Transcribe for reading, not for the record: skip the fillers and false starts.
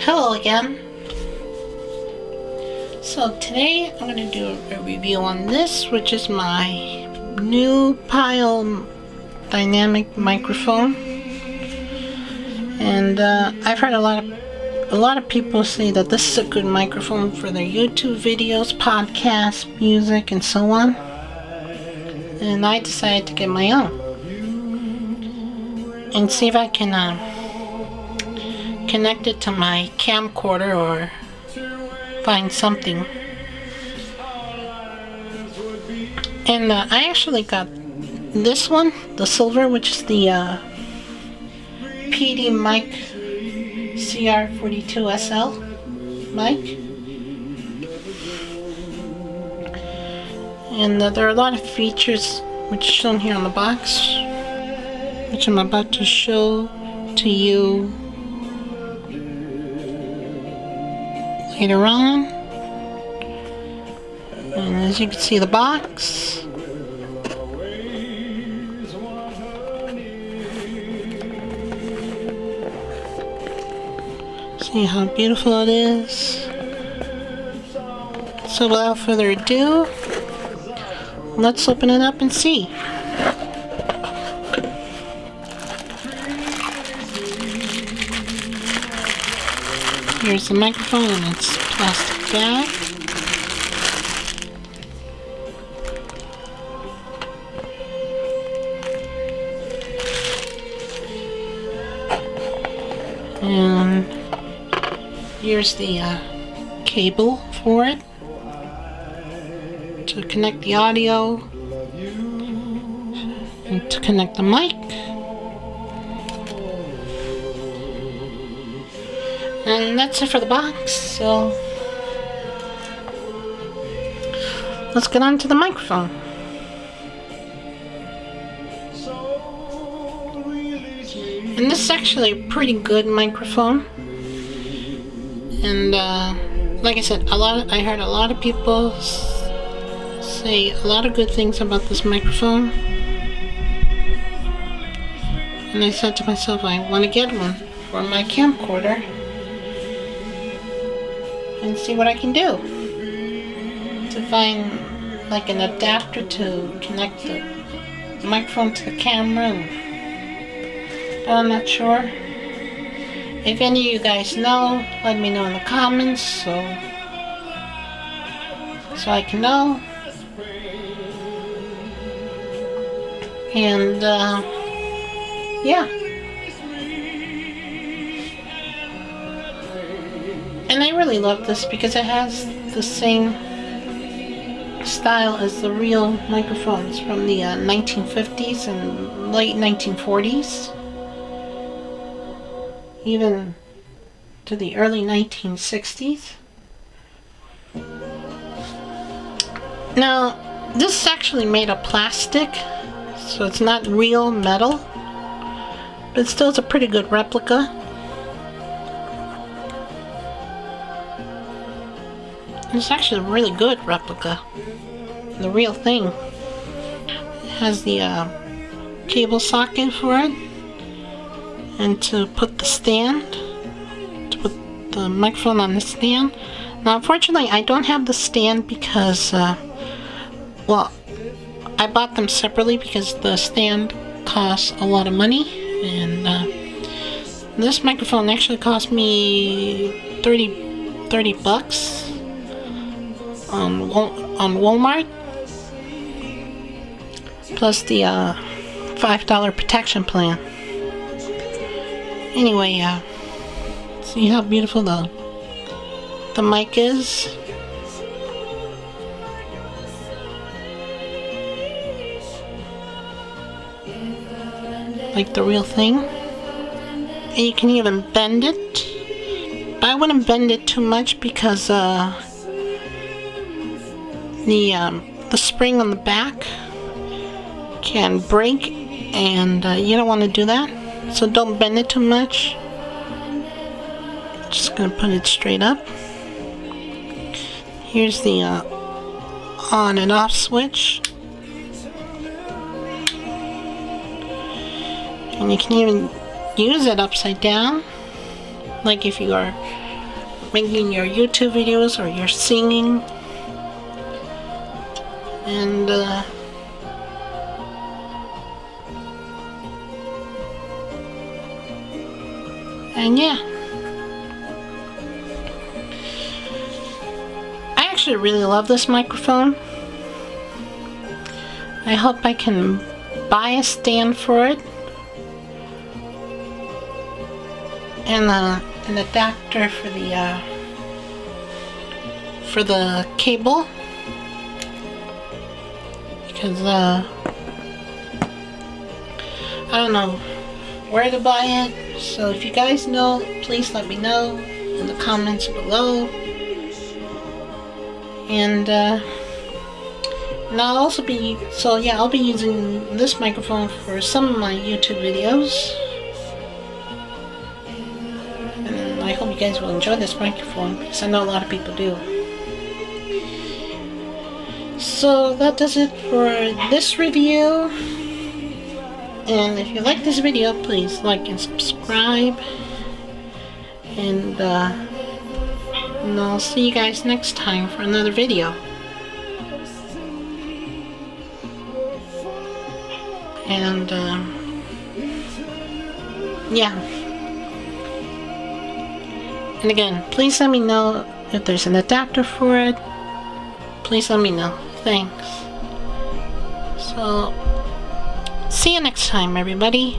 Hello again. So today I'm going to do a review on this, which is my new Pyle dynamic microphone. And I've heard a lot of people say that this is a good microphone for their YouTube videos, podcasts, music, and so on. And I decided to get my own and see if I can connect it to my camcorder or find something. And I actually got this one, the silver, which is the PD mic CR42SL mic. And there are a lot of features which are shown here on the box, which I'm about to show to you later on. And as you can see, the box. See how beautiful it is. So without further ado, let's open it up and see. Here's the microphone in its plastic bag. And here's the cable for it to connect the audio and to connect the mic. And that's it for the box, so let's get on to the microphone. And this is actually a pretty good microphone. And like I said, I heard a lot of people say a lot of good things about this microphone. And I said to myself, I want to get one for my camcorder and see what I can do to find like an adapter to connect the microphone to the camera. But I'm not sure. If any of you guys know, let me know in the comments so I can know. And yeah. And I really love this because it has the same style as the real microphones from the 1950s and late 1940s. Even to the early 1960s. Now, this is actually made of plastic, so it's not real metal, but still it's a pretty good replica. It's actually a really good replica. The real thing. It has the cable socket for it, and to put the stand, to put the microphone on the stand. Now unfortunately I don't have the stand because well, I bought them separately because the stand costs a lot of money, and this microphone actually cost me 30 bucks on Walmart, plus the $5 protection plan. Anyway, see how beautiful the mic is? Like the real thing. And you can even bend it. But I wouldn't bend it too much because the spring on the back can break, and you don't want to do that. So don't bend it too much. Just gonna put it straight up. Here's the on and off switch. And you can even use it upside down, like if you are making your YouTube videos or your singing. And yeah, I actually really love this microphone. I hope I can buy a stand for it and an adapter for the cable, because I don't know where to buy it. So if you guys know, please let me know in the comments below. And I'll also be, I'll be using this microphone for some of my YouTube videos. And I hope you guys will enjoy this microphone, because I know a lot of people do. So that does it for this review. And if you like this video, please like and subscribe. And I'll see you guys next time for another video. And yeah. And again, please let me know if there's an adapter for it. Please let me know. Thanks. So, see you next time, everybody.